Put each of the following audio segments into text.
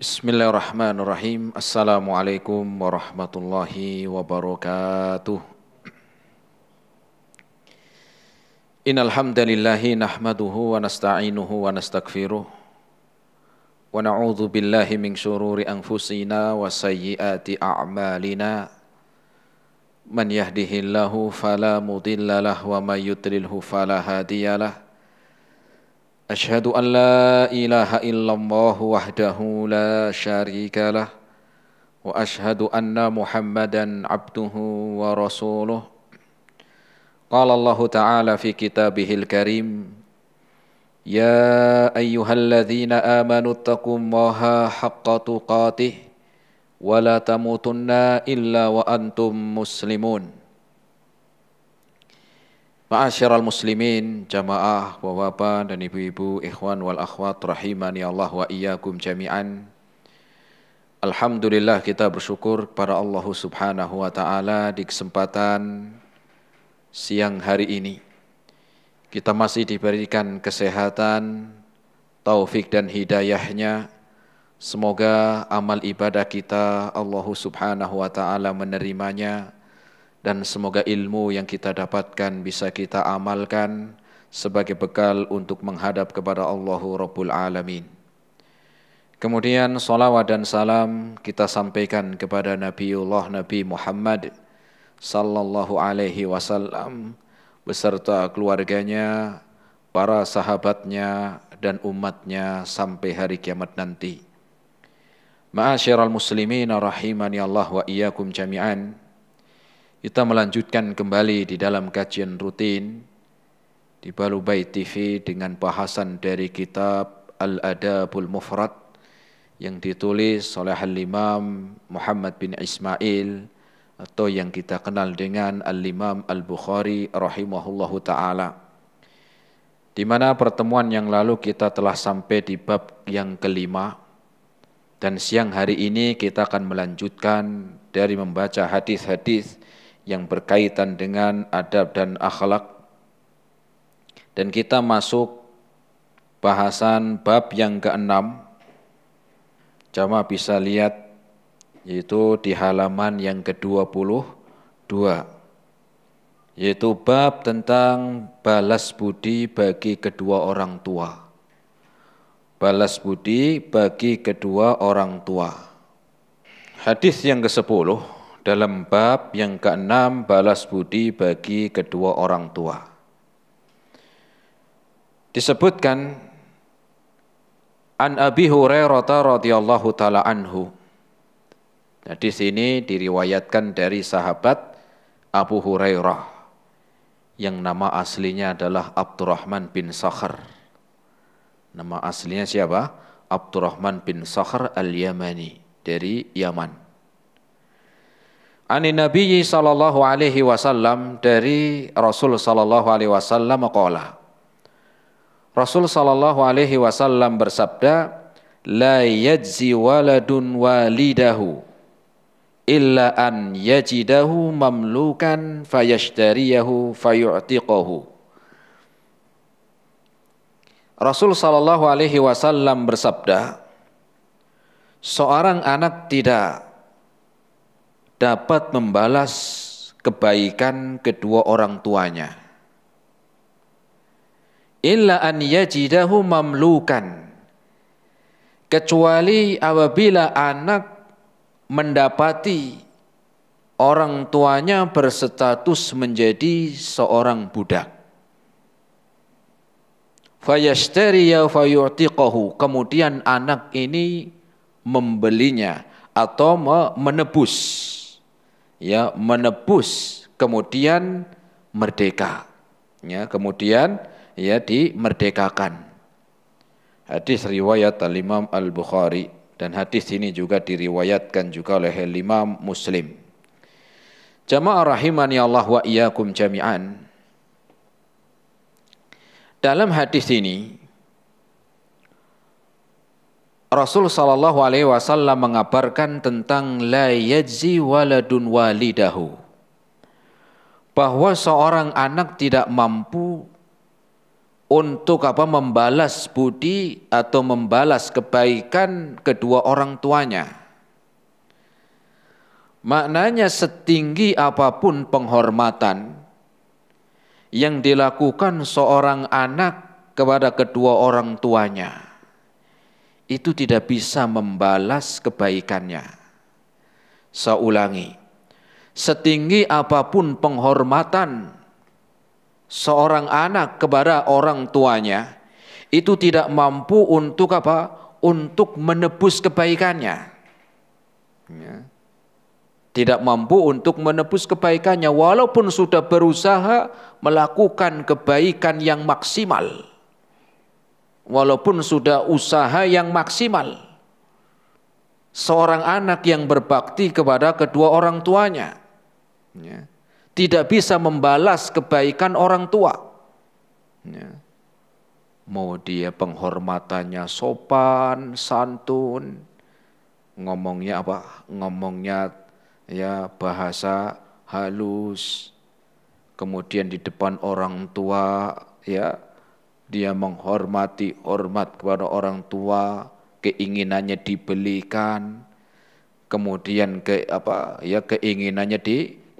Bismillahirrahmanirrahim. Assalamualaikum warahmatullahi wabarakatuh. Innal hamdalillahi nahmaduhu wa nasta'inuhu wa nastaghfiruh wa na'udzu billahi min syururi anfusina wa sayyiati a'malina. Man yahdihillahu fala mudhillalah wa may yudlilhu fala hadiyalah. Asyhadu an la ilaha illallah wahdahu la syarika lah wa asyhadu anna Muhammadan abduhu wa rasuluh. Qala Allah Ta'ala fi kitabihil karim, ya ayyuhalladzina amanu taqullaha haqqa tuqatih wa la tamutunna illa wa antum muslimun. Ma'asyiral muslimin, jamaah, bapak-bapak dan ibu-ibu, ikhwan wal akhwat rahimani Allah wa iyyakum jami'an. Alhamdulillah, kita bersyukur kepada Allah Subhanahu wa taala di kesempatan siang hari ini. Kita masih diberikan kesehatan, taufik dan hidayahnya. Semoga amal ibadah kita Allah Subhanahu wa taala menerimanya. Dan semoga ilmu yang kita dapatkan bisa kita amalkan sebagai bekal untuk menghadap kepada Allahu Rabbul Alamin. Kemudian salawat dan salam kita sampaikan kepada Nabiullah Nabi Muhammad sallallahu alaihi wasallam beserta keluarganya, para sahabatnya dan umatnya sampai hari kiamat nanti. Ma'asyiral muslimin rahimani Allah wa iyyakum jami'an. Kita melanjutkan kembali di dalam kajian rutin di Balubait TV dengan bahasan dari kitab Al-Adabul Mufrad yang ditulis oleh Al-Imam Muhammad bin Ismail atau yang kita kenal dengan Al-Imam Al-Bukhari rahimahullahu ta'ala. Di mana pertemuan yang lalu kita telah sampai di bab yang kelima, dan siang hari ini kita akan melanjutkan dari membaca hadis-hadis yang berkaitan dengan adab dan akhlak. Dan kita masuk bahasan bab yang ke-6. Jamaah bisa lihat, yaitu di halaman yang ke-22, yaitu bab tentang balas budi bagi kedua orang tua. Balas budi bagi kedua orang tua. Hadis yang ke-10 dalam bab yang ke-6, balas budi bagi kedua orang tua. Disebutkan an Abi Hurairah radhiyallahu taala anhu. Nah, di sini diriwayatkan dari sahabat Abu Hurairah yang nama aslinya adalah Abdurrahman bin Sakhr. Nama aslinya siapa? Abdurrahman bin Sakhr al-Yamani, dari Yaman. Ani Nabi sallallahu alaihi wasallam, dari Rasul sallallahu alaihi wasallam qala. Rasul sallallahu alaihi wasallam bersabda, la yajzi waladun walidahu illa an yajidahu mamlukan fayashtariyahu fayu'tiqahu. Rasul sallallahu alaihi wasallam bersabda, seorang anak tidak dapat membalas kebaikan kedua orang tuanya illa an yajidahu mamlukan, kecuali apabila anak mendapati orang tuanya berstatus menjadi seorang budak. Fayashtariya fayu'tiqahu, kemudian anak ini membelinya atau menebus, ya, menebus kemudian merdeka, ya, kemudian ya dimerdekakan. Hadis riwayat Al-Imam Al-Bukhari, dan hadis ini juga diriwayatkan juga oleh Imam Muslim. Jamaah rahimani Allah wa iyyakum jami'an. Dalam hadis ini Rasul sallallahu alaihi wasallam mengabarkan tentang la yajzi waladun walidahu, bahwa seorang anak tidak mampu untuk membalas budi atau membalas kebaikan kedua orang tuanya. Maknanya setinggi apapun penghormatan yang dilakukan seorang anak kepada kedua orang tuanya, itu tidak bisa membalas kebaikannya. Saya ulangi, setinggi apapun penghormatan seorang anak kepada orang tuanya, itu tidak mampu untuk untuk menebus kebaikannya. Ya. Tidak mampu untuk menebus kebaikannya walaupun sudah berusaha melakukan kebaikan yang maksimal. Walaupun sudah usaha yang maksimal. Seorang anak yang berbakti kepada kedua orang tuanya, ya, tidak bisa membalas kebaikan orang tua. Ya. Mau dia penghormatannya sopan, santun, ngomongnya ngomongnya ya bahasa halus, kemudian di depan orang tua ya dia menghormat kepada orang tua, keinginannya dibelikan, kemudian keinginannya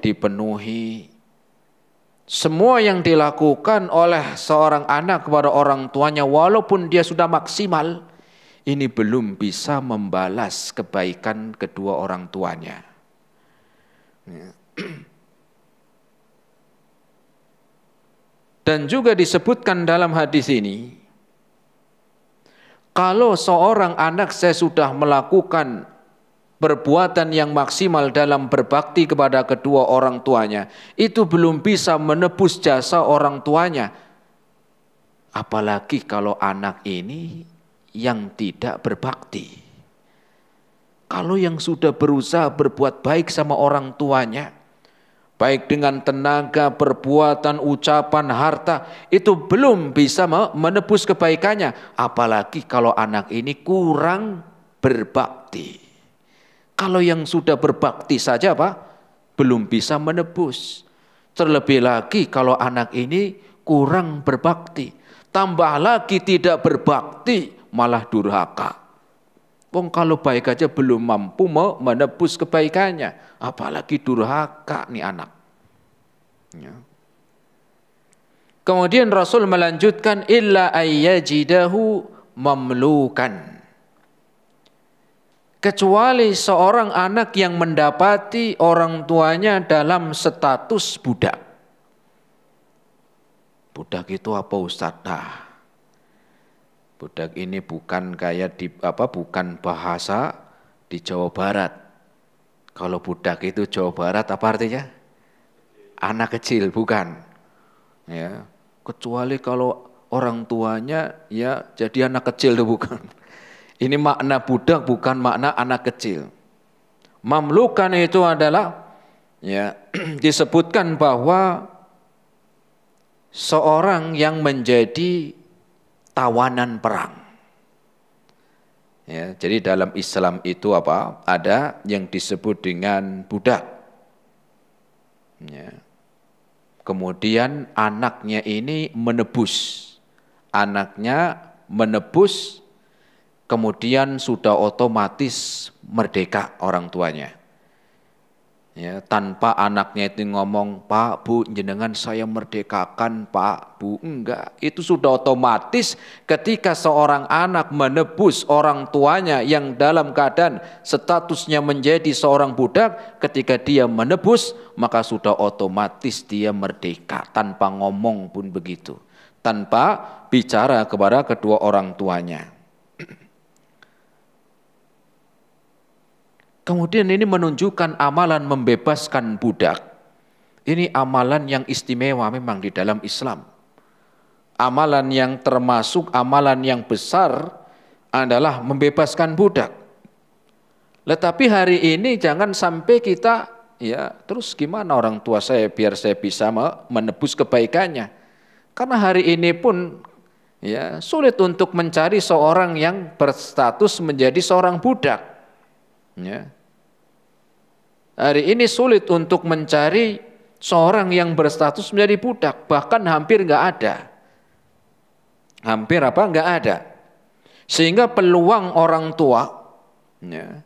dipenuhi. Semua yang dilakukan oleh seorang anak kepada orang tuanya walaupun dia sudah maksimal, ini belum bisa membalas kebaikan kedua orang tuanya. Dan juga disebutkan dalam hadis ini, kalau seorang anak saya sudah melakukan perbuatan yang maksimal dalam berbakti kepada kedua orang tuanya, itu belum bisa menebus jasa orang tuanya. Apalagi kalau anak ini yang tidak berbakti. Kalau yang sudah berusaha berbuat baik sama orang tuanya, baik dengan tenaga, perbuatan, ucapan, harta, itu belum bisa menebus kebaikannya. Apalagi kalau anak ini kurang berbakti. Kalau yang sudah berbakti saja belum bisa menebus. Terlebih lagi kalau anak ini kurang berbakti. Tambah lagi tidak berbakti, malah durhaka. Wong kalau baik aja belum mampu menebus kebaikannya, apalagi durhaka nih anak. Ya. Kemudian Rasul melanjutkan illa ayyajidahu mamlukan. Kecuali seorang anak yang mendapati orang tuanya dalam status budak. Budak itu apa Ustaz? Nah, budak ini bukan kayak bukan bahasa di Jawa Barat. Kalau budak itu Jawa Barat apa artinya? Anak kecil, bukan. Ya, kecuali kalau orang tuanya ya jadi anak kecil itu bukan. Ini makna budak bukan makna anak kecil. Mamlukan itu adalah ya disebutkan bahwa seorang yang menjadi tawanan perang. Ya, jadi dalam Islam itu ada yang disebut dengan budak. Ya. Kemudian anaknya ini menebus. Anaknya menebus, kemudian sudah otomatis merdeka orang tuanya. Ya, tanpa anaknya itu ngomong, Pak, Bu, jenengan saya merdekakan, Pak, Bu. Enggak, itu sudah otomatis ketika seorang anak menebus orang tuanya yang dalam keadaan statusnya menjadi seorang budak, ketika dia menebus, maka sudah otomatis dia merdeka, tanpa ngomong pun begitu. Tanpa bicara kepada kedua orang tuanya. Kemudian ini menunjukkan amalan membebaskan budak. Ini amalan yang istimewa memang di dalam Islam. Amalan yang termasuk amalan yang besar adalah membebaskan budak. Tetapi hari ini jangan sampai kita ya terus gimana orang tua saya biar saya bisa menebus kebaikannya. Karena hari ini pun ya sulit untuk mencari seorang yang berstatus menjadi seorang budak. Ya. Hari ini sulit untuk mencari seorang yang berstatus menjadi budak, bahkan hampir nggak ada. Hampir apa? Enggak ada. Sehingga peluang orang tua, ya,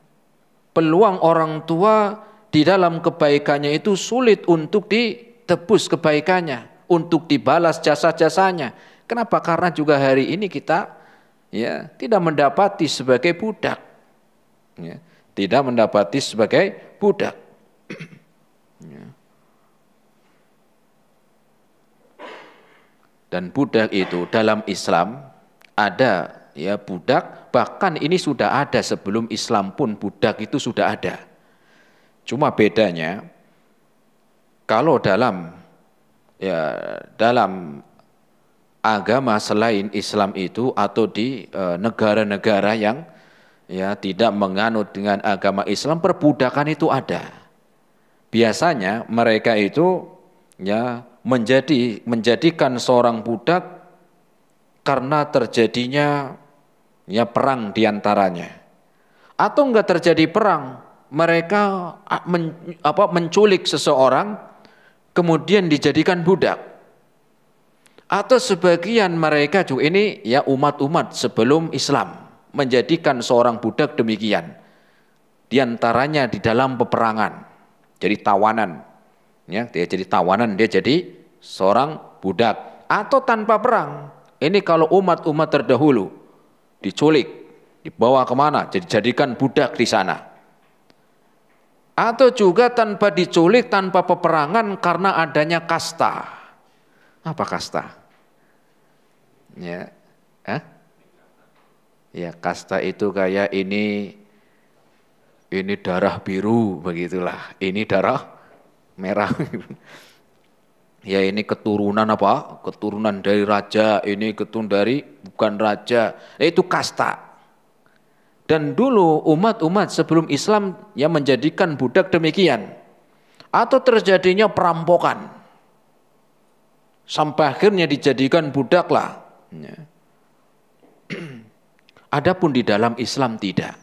peluang orang tua di dalam kebaikannya itu sulit untuk ditebus kebaikannya, untuk dibalas jasa-jasanya. Kenapa? Karena juga hari ini kita ya tidak mendapati sebagai budak, ya, tidak mendapati sebagai budak. Ya. Dan budak itu dalam Islam ada ya budak, bahkan ini sudah ada sebelum Islam pun budak itu sudah ada. Cuma bedanya kalau dalam agama selain Islam itu atau di negara-negara yang ya tidak menganut dengan agama Islam, perbudakan itu ada. Biasanya mereka itu ya menjadikan seorang budak karena terjadinya ya perang diantaranya, atau enggak terjadi perang, mereka menculik seseorang kemudian dijadikan budak, atau sebagian mereka juga ini ya umat-umat sebelum Islam menjadikan seorang budak demikian, diantaranya di dalam peperangan jadi tawanan, ya dia jadi tawanan, dia jadi seorang budak, atau tanpa perang. Ini kalau umat-umat terdahulu diculik, dibawa kemana, dijadikan budak di sana. Atau juga tanpa diculik, tanpa peperangan karena adanya kasta. Apa kasta? Ya, ya kasta itu kayak ini darah biru begitulah, ini darah merah. Ya ini keturunan apa? Keturunan dari raja, ini keturunan dari bukan raja. Itu kasta. Dan dulu umat-umat sebelum Islam yang menjadikan budak demikian. Atau terjadinya perampokan. Sampai akhirnya dijadikan budak lah. Ya. Adapun di dalam Islam tidak.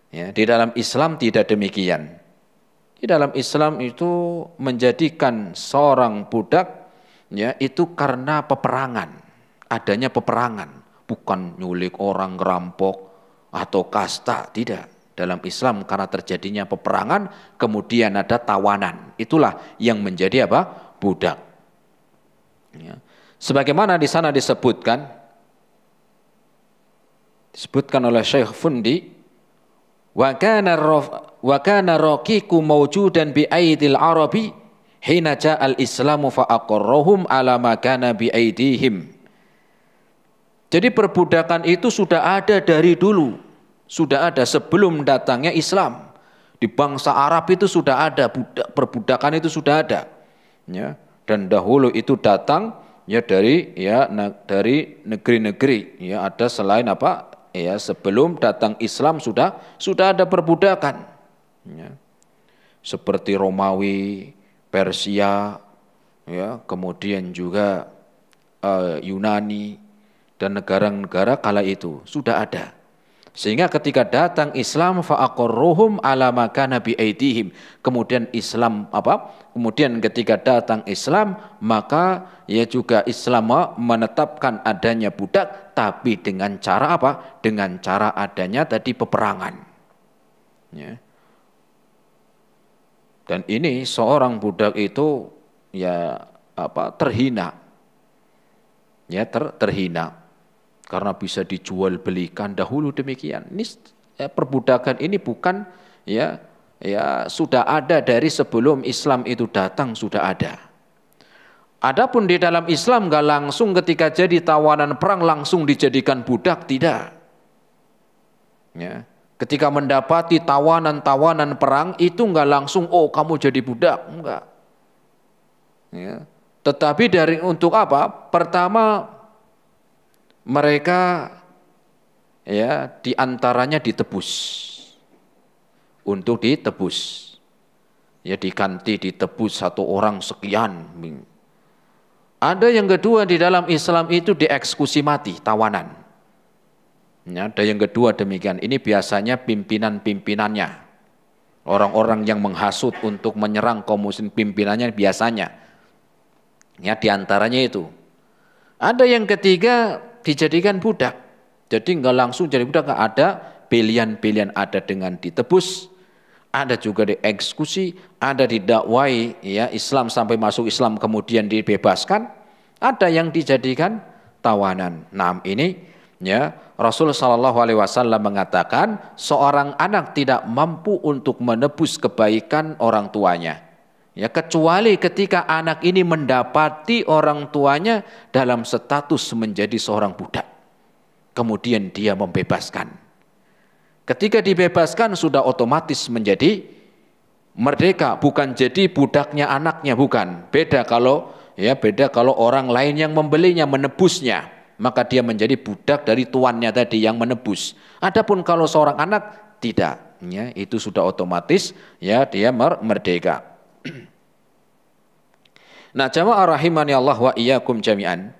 Ya, di dalam Islam tidak demikian. Di dalam Islam itu menjadikan seorang budak ya itu karena peperangan, adanya peperangan, bukan nyulik orang, ngerampok atau kasta, tidak. Dalam Islam karena terjadinya peperangan kemudian ada tawanan, itulah yang menjadi apa? Budak. Ya. Sebagaimana di sana disebutkan oleh Syekh Fundi, wa kana raqiqu mawjudan bi aidil arabi hina ja'al islamu fa aqarrahum ala ma kana bi aidihim. Jadi perbudakan itu sudah ada dari dulu, sudah ada sebelum datangnya Islam. Di bangsa Arab itu sudah ada perbudakan, itu sudah ada. Ya, dan dahulu itu datang ya dari negeri-negeri ya, ada selain apa? Ya, sebelum datang Islam sudah ada perbudakan. Ya. Seperti Romawi, Persia, ya, kemudian juga Yunani dan negara-negara kala itu sudah ada. Sehingga ketika datang Islam fa'aqarruhum ala ma kana bi aidihim. Kemudian Islam Kemudian ketika datang Islam, maka ya juga Islam menetapkan adanya budak, tapi dengan cara apa? Dengan cara adanya tadi peperangan. Ya. Dan ini seorang budak itu ya terhina. Ya terhina karena bisa dijual belikan dahulu demikian. Ini perbudakan ini bukan ya sudah ada dari sebelum Islam itu datang, sudah ada. Adapun di dalam Islam enggak langsung ketika jadi tawanan perang langsung dijadikan budak, tidak. Ya. Ketika mendapati tawanan perang itu enggak langsung kamu jadi budak, enggak. Ya. Tetapi untuk apa? Pertama mereka ya diantaranya ditebus. Untuk ditebus, ya diganti, ditebus satu orang sekian. Ada yang kedua di dalam Islam itu dieksekusi mati, tawanan. Ya, ada yang kedua demikian. Ini biasanya pimpinan-pimpinannya, orang-orang yang menghasut untuk menyerang kaum muslim, pimpinannya biasanya. Ya diantaranya itu. Ada yang ketiga dijadikan budak. Jadi enggak langsung jadi budak, enggak ada pilihan-pilihan, ada dengan ditebus, ada juga dieksekusi, ada didakwai ya Islam sampai masuk Islam kemudian dibebaskan, ada yang dijadikan tawanan. Nah, ini ya Rasul sallallahu alaihi wasallam mengatakan seorang anak tidak mampu untuk menebus kebaikan orang tuanya. Ya, kecuali ketika anak ini mendapati orang tuanya dalam status menjadi seorang budak. Kemudian dia membebaskan. Ketika dibebaskan sudah otomatis menjadi merdeka, bukan jadi budaknya anaknya, bukan. Beda kalau orang lain yang membelinya, menebusnya, maka dia menjadi budak dari tuannya tadi yang menebus. Adapun kalau seorang anak tidak, ya, itu sudah otomatis ya dia merdeka. Nah, jamaah rahimani Allah wa iyyakum jami'an.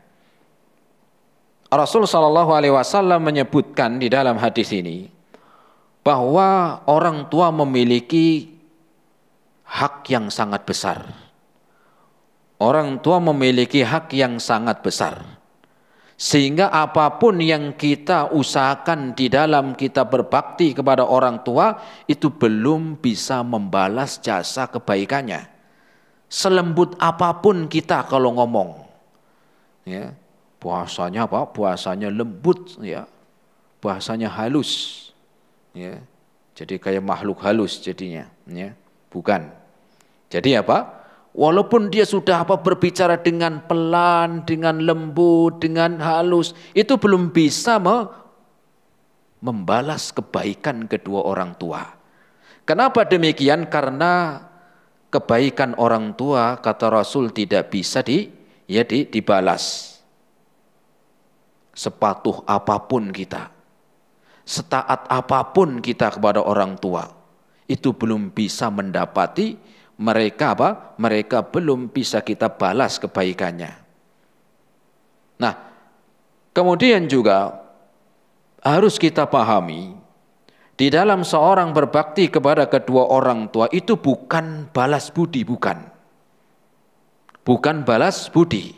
Rasul sallallahu alaihi wasallam menyebutkan di dalam hadis ini bahwa orang tua memiliki hak yang sangat besar. Orang tua memiliki hak yang sangat besar. Sehingga apapun yang kita usahakan di dalam kita berbakti kepada orang tua itu belum bisa membalas jasa kebaikannya. Selembut apapun kita kalau ngomong, ya, bahasanya apa? Bahasanya lembut, ya, bahasanya halus, ya, jadi kayak makhluk halus jadinya, ya, bukan. Jadi apa? Walaupun dia sudah berbicara dengan pelan, dengan lembut, dengan halus, itu belum bisa membalas kebaikan kedua orang tua. Kenapa demikian? Karena kebaikan orang tua, kata Rasul, tidak bisa dibalas. Sepatuh apapun kita, setaat apapun kita kepada orang tua, itu belum bisa mendapati mereka belum bisa kita balas kebaikannya. Nah, kemudian juga harus kita pahami, di dalam seorang berbakti kepada kedua orang tua itu bukan balas budi, bukan balas budi.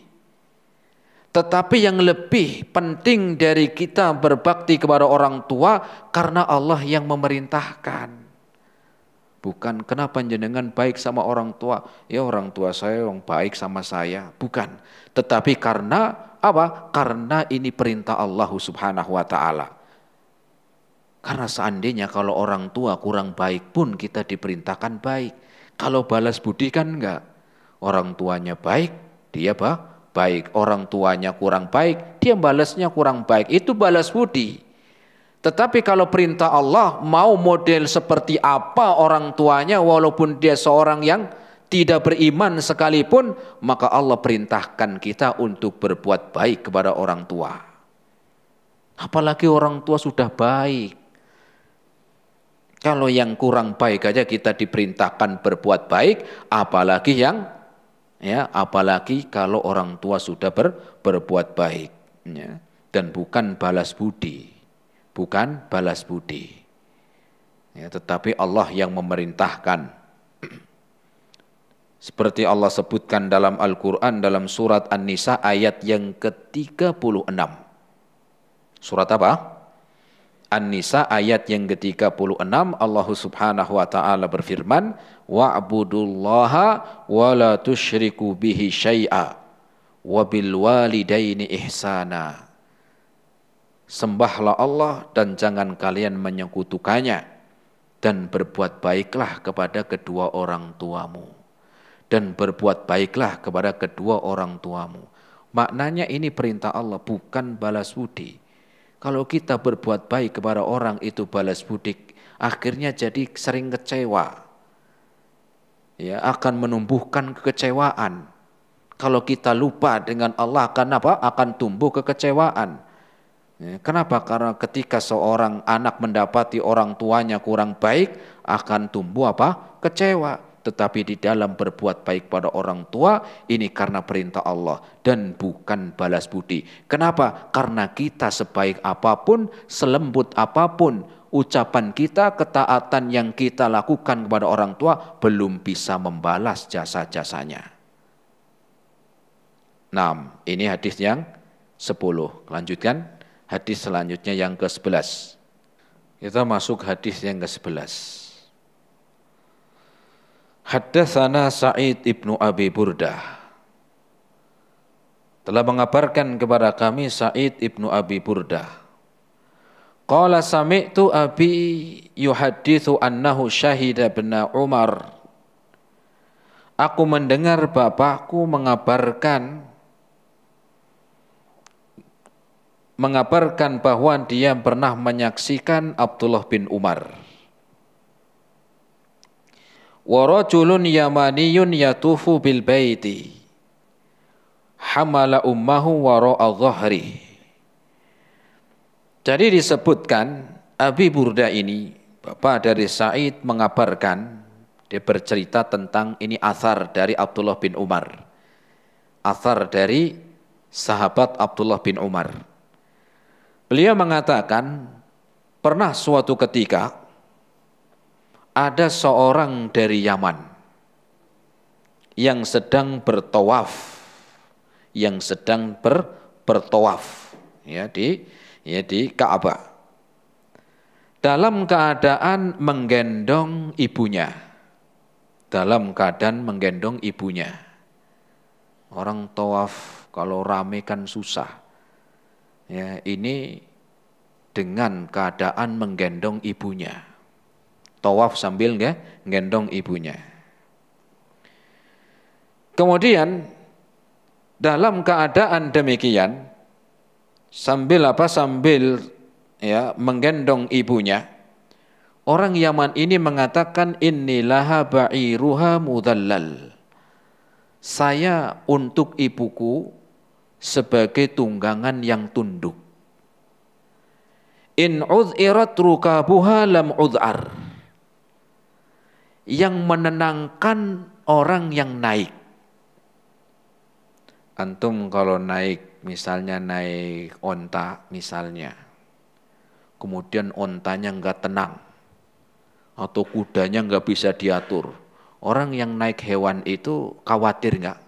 Tetapi yang lebih penting dari kita berbakti kepada orang tua karena Allah yang memerintahkan. Bukan kenapa jenengan baik sama orang tua, ya orang tua saya yang baik sama saya, bukan. Tetapi karena apa? Karena ini perintah Allah Subhanahu wa taala. Karena seandainya kalau orang tua kurang baik pun kita diperintahkan baik. Kalau balas budi kan enggak. Orang tuanya baik, dia baik. Orang tuanya kurang baik, dia balasnya kurang baik. Itu balas budi. Tetapi kalau perintah Allah mau model seperti apa orang tuanya walaupun dia seorang yang tidak beriman sekalipun, maka Allah perintahkan kita untuk berbuat baik kepada orang tua. Apalagi orang tua sudah baik. Kalau yang kurang baik aja kita diperintahkan berbuat baik, apalagi kalau orang tua sudah berbuat baik, ya. Dan bukan balas budi, ya, tetapi Allah yang memerintahkan. Seperti Allah sebutkan dalam Al-Quran dalam surat An-Nisa ayat yang ke-36. Surat apa? An-Nisa ayat yang ke-36, Allah Subhanahu wa taala berfirman, wa'budullaha wa la tusyriku bihi syai'a wa bil walidaini ihsana. Sembahlah Allah dan jangan kalian menyekutukannya, dan berbuat baiklah kepada kedua orang tuamu. Dan berbuat baiklah kepada kedua orang tuamu. Maknanya ini perintah Allah, bukan balas budi. Kalau kita berbuat baik kepada orang itu balas budi, akhirnya jadi sering kecewa. Ya, akan menumbuhkan kekecewaan. Kalau kita lupa dengan Allah akan tumbuh kekecewaan. Ya, kenapa? Karena ketika seorang anak mendapati orang tuanya kurang baik, akan tumbuh kecewa. Tetapi di dalam berbuat baik pada orang tua, ini karena perintah Allah dan bukan balas budi. Kenapa? Karena kita sebaik apapun, selembut apapun, ucapan kita, ketaatan yang kita lakukan kepada orang tua, belum bisa membalas jasa-jasanya. Nah, ini hadis yang Lanjutkan hadis selanjutnya yang ke-11. Kita masuk hadis yang ke-11. Haddatsana Sa'id ibnu Abi Burdah. Telah mengabarkan kepada kami Sa'id ibnu Abi Burdah. Qala sami'tu abi yuhadithu annahu syahida bin Umar. Aku mendengar bapakku mengabarkan bahwa dia pernah menyaksikan Abdullah bin Umar. Wa rajulun yamaniyun yatufu bil baiti hamala ummahu wara'a dhahri. Jadi disebutkan Abi Burda ini, bapak dari Sa'id, mengabarkan, dia bercerita tentang ini athar dari Abdullah bin Umar. Athar dari sahabat Abdullah bin Umar. Beliau mengatakan, pernah suatu ketika ada seorang dari Yaman yang sedang bertawaf, di Ka'bah, dalam keadaan menggendong ibunya. Orang tawaf kalau rame kan susah. Ya, ini dengan keadaan menggendong ibunya. Tawaf sambil gendong ibunya. Kemudian dalam keadaan demikian, sambil menggendong ibunya, orang Yaman ini mengatakan, innilaha ba'iruha mudallal. Saya untuk ibuku sebagai tunggangan yang tunduk. In udhirat rukabuha lam udhar. Yang menenangkan orang yang naik. Antum kalau naik, misalnya naik onta misalnya, kemudian ontanya enggak tenang, atau kudanya enggak bisa diatur. Orang yang naik hewan itu khawatir enggak?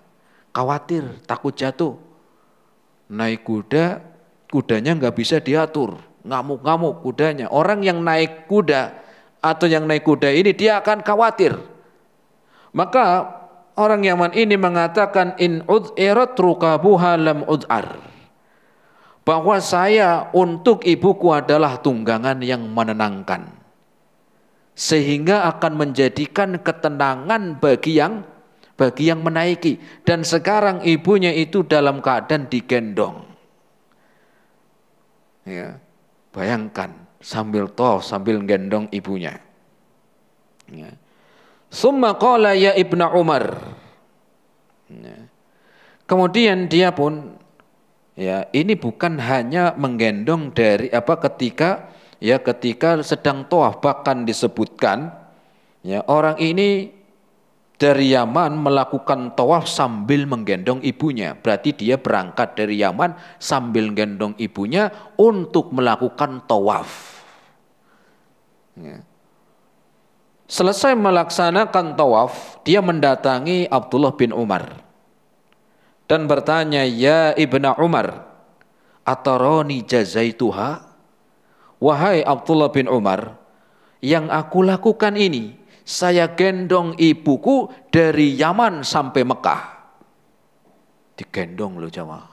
Khawatir, takut jatuh. Naik kuda, kudanya enggak bisa diatur, ngamuk-ngamuk kudanya. Orang yang naik kuda atau yang naik kuda ini dia akan khawatir. Maka orang Yaman ini mengatakan, in ud'irat rukabuha lam ud'ar. Bahwa saya untuk ibuku adalah tunggangan yang menenangkan. Sehingga akan menjadikan ketenangan bagi yang menaiki. Dan sekarang ibunya itu dalam keadaan digendong. Ya, bayangkan. Sambil gendong ibunya. Ya. Summa qala ya Ibnu Umar. Ya. Kemudian dia pun, ya, ini bukan hanya menggendong dari ketika sedang tawaf, bahkan disebutkan, ya, orang ini dari Yaman melakukan tawaf sambil menggendong ibunya. Berarti dia berangkat dari Yaman sambil gendong ibunya untuk melakukan tawaf. Ya. Selesai melaksanakan tawaf, dia mendatangi Abdullah bin Umar dan bertanya, ya Ibnu Umar, ataroni jazaituha? Wahai Abdullah bin Umar, yang aku lakukan ini, saya gendong ibuku dari Yaman sampai Mekah. Digendong loh jamaah.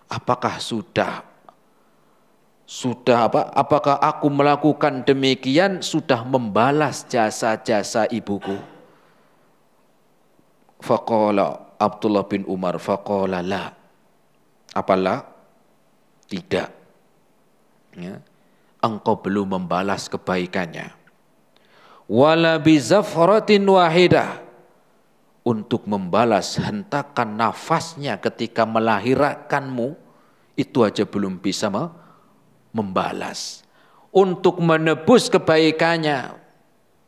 Apakah apakah aku melakukan demikian sudah membalas jasa-jasa ibuku? Faqala Abdullah bin Umar, faqala la. Apalah? Tidak. Ya. Engkau belum membalas kebaikannya. Wala bizafratin wahidah, untuk membalas hentakan nafasnya ketika melahirkanmu, itu aja belum bisa membalas. Untuk menebus kebaikannya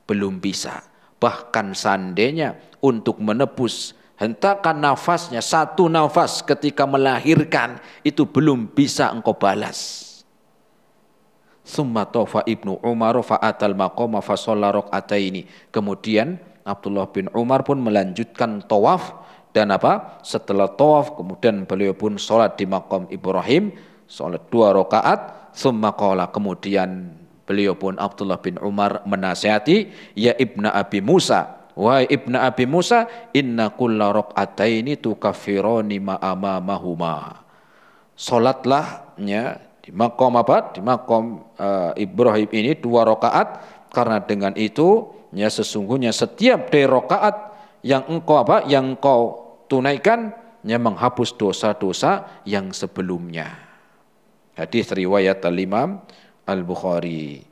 belum bisa. Bahkan seandainya untuk menebus hentakan nafasnya, satu nafas ketika melahirkan, itu belum bisa engkau balas. Summa tawfa Ibnu Umar fa'atal maqama fa shalla raka'ataini. Kemudian Abdullah bin Umar pun melanjutkan tawaf dan apa? Setelah tawaf kemudian beliau pun sholat di maqam Ibrahim, sholat 2 rakaat, tsumma qala, kemudian beliau pun Abdullah bin Umar menasihati, ya Ibna Abi Musa, wahai Ibna Abi Musa, inna kulla raq'ataini tukaffirani ma amamahuma. Sholatlah ya di maqam apa? Di maqam Ibrahim ini 2 rakaat, karena dengan itu ya sesungguhnya setiap dari rakaat yang engkau apa? Yang engkau tunaikan ya menghapus dosa-dosa yang sebelumnya. Hadis riwayat Al-Imam Al-Bukhari.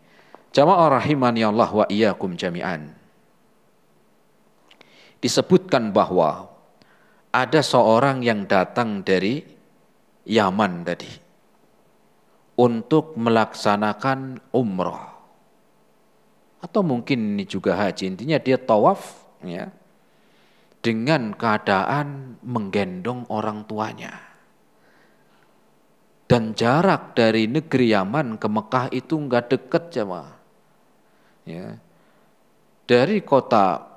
Jamaah rahimani Allah wa iyyakum jami'an. Disebutkan bahwa ada seorang yang datang dari Yaman tadi untuk melaksanakan umrah. Atau mungkin ini juga haji, intinya dia tawaf ya, dengan keadaan menggendong orang tuanya. Dan jarak dari negeri Yaman ke Mekah itu enggak dekat jemaah. Ya. Dari kota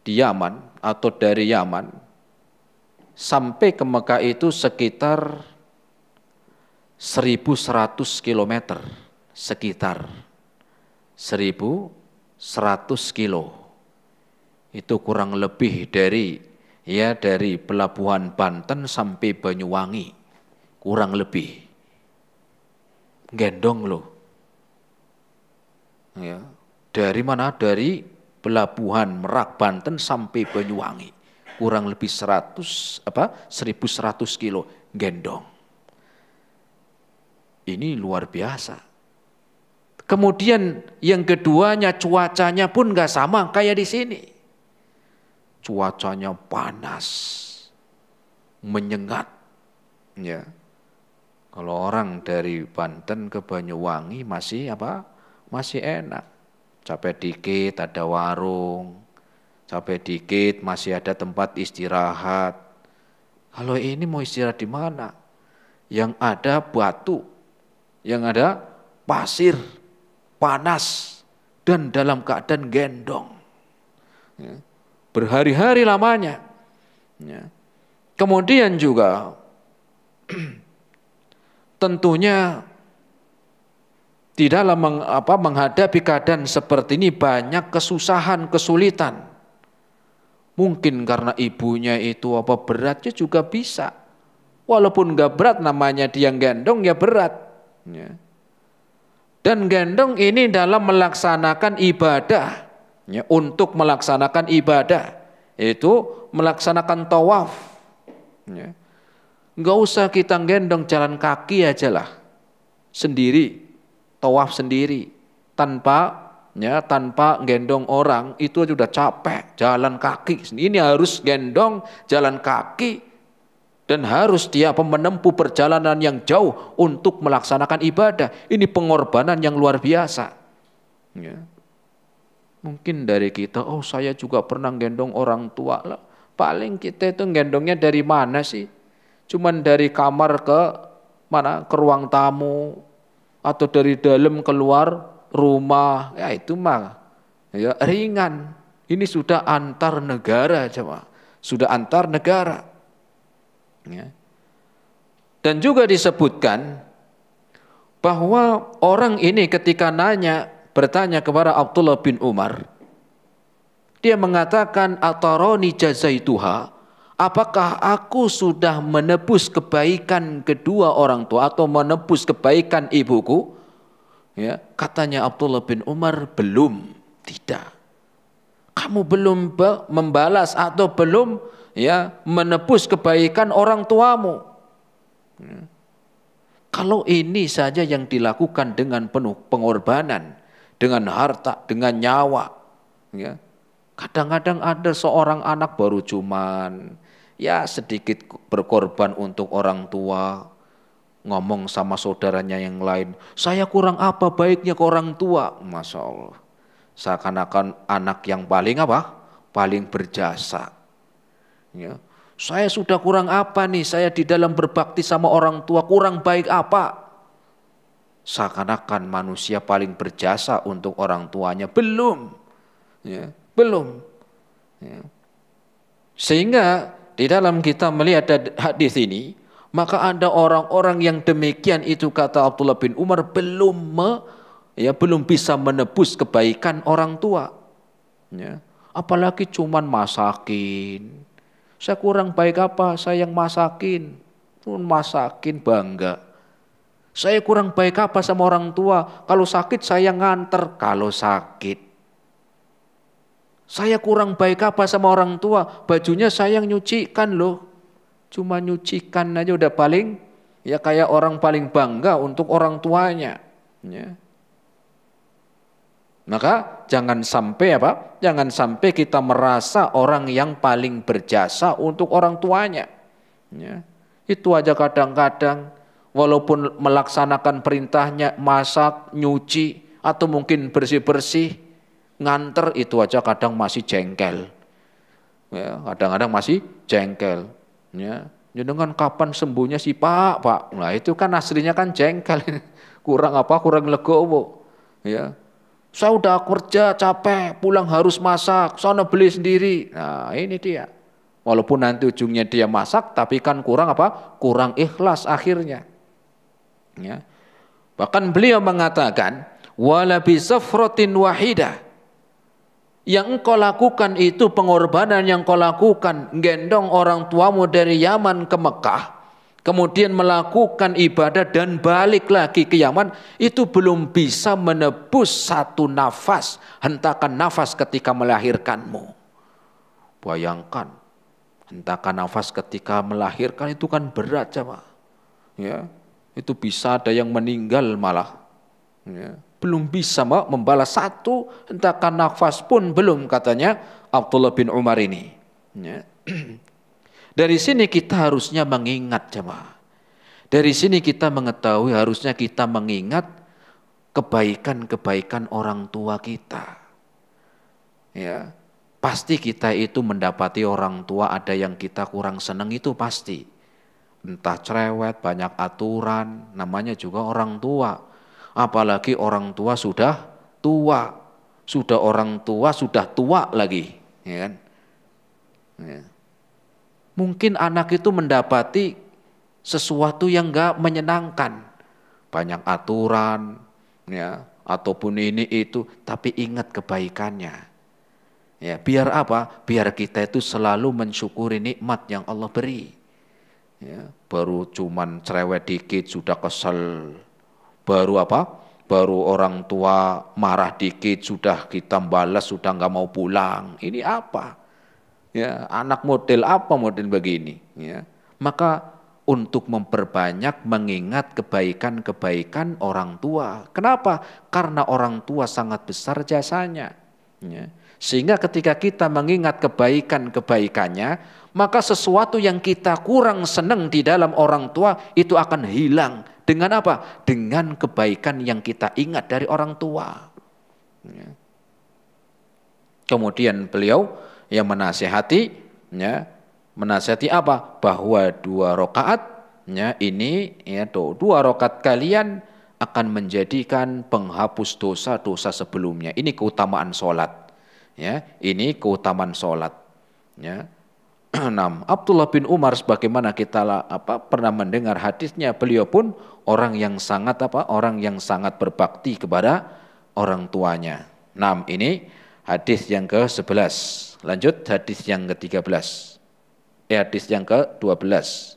di Yaman atau dari Yaman sampai ke Mekah itu sekitar 1.100 km, sekitar 1.100 kilo. Itu kurang lebih dari pelabuhan Banten sampai Banyuwangi, kurang lebih. Gendong loh. Ya, dari mana? Dari pelabuhan Merak Banten sampai Banyuwangi, kurang lebih 1.100 kilo gendong. Ini luar biasa. Kemudian yang keduanya cuacanya pun nggak sama kayak di sini. Cuacanya panas, menyengat. Ya. Kalau orang dari Banten ke Banyuwangi masih enak. Capek dikit ada warung, capek dikit masih ada tempat istirahat. Kalau ini mau istirahat di mana? Yang ada batu, yang ada pasir, panas, dan dalam keadaan gendong. Ya. Berhari-hari lamanya. Ya. Kemudian juga tentunya di dalam menghadapi keadaan seperti ini banyak kesusahan, kesulitan. Mungkin karena ibunya itu beratnya juga bisa. Walaupun enggak berat namanya dia gendong ya berat. Ya. Dan gendong ini dalam melaksanakan ibadah. Ya, untuk melaksanakan ibadah itu melaksanakan tawaf. Ya. Enggak usah kita gendong, jalan kaki aja lah, sendiri, tawaf sendiri, tanpa gendong orang itu sudah capek, jalan kaki. Ini harus gendong, jalan kaki, dan harus dia menempuh perjalanan yang jauh untuk melaksanakan ibadah. Ini pengorbanan yang luar biasa. Ya. Mungkin dari kita, saya juga pernah gendong orang tua lah. Paling kita itu gendongnya dari mana sih? Cuman dari kamar ke mana? Ke ruang tamu, atau dari dalam keluar rumah. Ya itu mah ya ringan. Ini sudah antar negara coba. Sudah antar negara. Ya. Dan juga disebutkan bahwa orang ini ketika bertanya kepada Abdullah bin Umar, dia mengatakan, ataroni jazaituha, apakah aku sudah menebus kebaikan kedua orang tua atau menebus kebaikan ibuku? Ya, katanya Abdullah bin Umar, belum, tidak. Kamu belum membalas atau belum menebus kebaikan orang tuamu. Ya. Kalau ini saja yang dilakukan dengan penuh pengorbanan, dengan harta, dengan nyawa. Ya. Kadang-kadang ada seorang anak baru cuman sedikit berkorban untuk orang tua, ngomong sama saudaranya yang lain, saya kurang apa baiknya ke orang tua. Masya Allah, seakan-akan anak yang paling berjasa. Ya. Saya sudah kurang apa nih, saya di dalam berbakti sama orang tua kurang baik apa? Seakan-akan manusia paling berjasa untuk orang tuanya. Belum. Ya, belum. Ya. Sehingga di dalam kita melihat hadis ini, maka ada orang-orang yang demikian itu kata Abdullah bin Umar belum bisa menebus kebaikan orang tua. Ya. Apalagi cuman masakin. Saya kurang baik apa? Saya yang masakin. Pun masakin bangga. Saya kurang baik apa sama orang tua? Kalau sakit saya nganter kalau sakit. Saya kurang baik apa sama orang tua? Bajunya saya yang nyucikan loh. Cuma nyucikan aja udah paling, ya kayak orang paling bangga untuk orang tuanya. Ya. Maka jangan sampai Jangan sampai kita merasa orang yang paling berjasa untuk orang tuanya. Ya. Itu aja kadang-kadang walaupun melaksanakan perintahnya masak, nyuci atau mungkin bersih-bersih, nganter itu aja kadang masih jengkel. Ya, kadang-kadang masih jengkel. Ya, dengan kapan sembuhnya si Pak? Nah itu kan aslinya kan jengkel. Kurang legowo. Ya. Saya udah kerja capek, pulang harus masak, sana beli sendiri. Nah ini dia. Walaupun nanti ujungnya dia masak, tapi kan kurang kurang ikhlas akhirnya. Ya. Bahkan beliau mengatakan, wala bisafratin wahidah. Yang engkau lakukan itu pengorbanan yang engkau lakukan, gendong orang tuamu dari Yaman ke Mekah, kemudian melakukan ibadah dan balik lagi ke Yaman, itu belum bisa menebus satu nafas, hentakan nafas ketika melahirkanmu. Bayangkan, hentakan nafas ketika melahirkan itu kan berat, coba. Ya, itu bisa ada yang meninggal malah. Ya. Belum bisa membalas satu hentakan nafas pun belum, katanya Abdullah bin Umar ini. Ya. Dari sini kita harusnya mengingat, jemaah. Dari sini kita mengetahui harusnya kita mengingat kebaikan-kebaikan orang tua kita. Ya, pasti kita itu mendapati orang tua ada yang kita kurang senang itu pasti. Entah cerewet, banyak aturan, namanya juga orang tua. Apalagi orang tua sudah tua, sudah tua lagi, ya kan? Ya. Mungkin anak itu mendapati sesuatu yang enggak menyenangkan, banyak aturan, ya, ataupun ini itu, tapi ingat kebaikannya. Ya, biar apa? Biar kita itu selalu mensyukuri nikmat yang Allah beri. Ya, baru cuman cerewet dikit sudah kesel. Baru Baru orang tua marah dikit sudah kita balas, sudah nggak mau pulang. Ini apa? Ya, anak model begini? Ya, maka untuk memperbanyak mengingat kebaikan-kebaikan orang tua. Kenapa? Karena orang tua sangat besar jasanya. Ya. Sehingga ketika kita mengingat kebaikan-kebaikannya, maka sesuatu yang kita kurang senang di dalam orang tua itu akan hilang. Dengan apa? Dengan kebaikan yang kita ingat dari orang tua. Ya. Kemudian beliau yang menasihati, ya, menasihati apa? Bahwa 2 rakaat, ya, ini, ya, 2 rakaat kalian akan menjadikan penghapus dosa-dosa sebelumnya. Ini keutamaan sholat. Ya, ini keutamaan sholat. Ya. 6. Abdullah bin Umar sebagaimana kita pernah mendengar hadisnya, beliau pun orang yang sangat sangat berbakti kepada orang tuanya. 6 ini hadis yang ke-11. Lanjut hadis yang ke-13. Hadis yang ke-12.